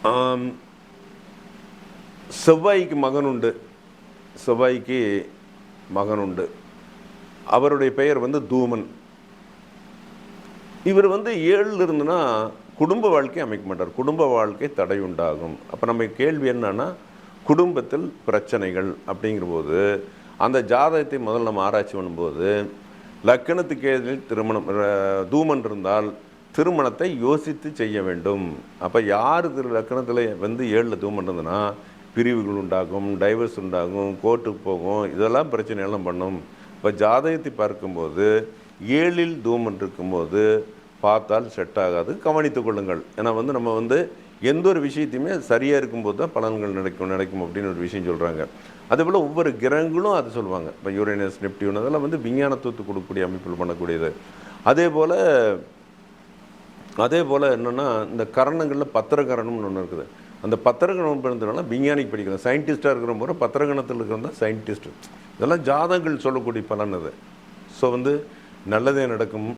ஆம், செவ்வாய்க்கு மகன் உண்டு. செவ்வாய்க்கு மகன் உண்டு. அவருடைய பெயர் தூமன். இவர் 7ல் இருந்துன்னா குடும்ப வாழ்க்கை அமைக்க மாட்டார். குடும்ப வாழ்க்கை தடை உண்டாகும். அப்போ நம்ம கேள்வி என்னன்னா, குடும்பத்தில் பிரச்சனைகள் அப்படிங்கிற போது அந்த ஜாதகத்தை முதல்ல நம்ம ஆராய்ச்சி பண்ணும்போது, லக்கணத்துக்கு எதிரில் திருமணம் தூமன் இருந்தால் திருமணத்தை யோசித்து செய்ய வேண்டும். அப்போ யார் லக்கணத்தில் 7ல் தூமன் இருந்ததுன்னா பிரிவுகள் உண்டாகும், டைவர்ஸ் உண்டாகும், கோர்ட்டுக்கு போகும், இதெல்லாம் பிரச்சனையெல்லாம் பண்ணும். இப்போ ஜாதகத்தை பார்க்கும்போது 7ல் தூமன் இருக்கும்போது பார்த்தால் செட் ஆகாது, கவனித்து கொள்ளுங்கள். ஏன்னா நம்ம எந்த ஒரு விஷயத்தையுமே சரியாக இருக்கும்போது தான் பலன்கள் நடக்கும் அப்படின்னு ஒரு விஷயம் சொல்கிறாங்க. அதேபோல் ஒவ்வொரு கிரகங்களும் அதை சொல்லுவாங்க. இப்போ யுரேனஸ், நெப்டியூன் அதெல்லாம் விஞ்ஞானத்துவத்து கொடுக்கக்கூடிய அமைப்பில் பண்ணக்கூடியது. அதே போல் என்னென்னா, இந்த கரணங்களில் பத்திரகரணம்னு ஒன்று இருக்குது. அந்த பத்திரகணம் பிறந்ததுனால விஞ்ஞானிக்கு படிக்கிறோம். சயின்டிஸ்ட்டாக இருக்கிற போது பத்திரகணத்தில் இருக்கிறது தான் சயின்டிஸ்ட்டு. இதெல்லாம் ஜாதகங்கள் சொல்லக்கூடிய பலன் அது. ஸோ நல்லதே நடக்கும்.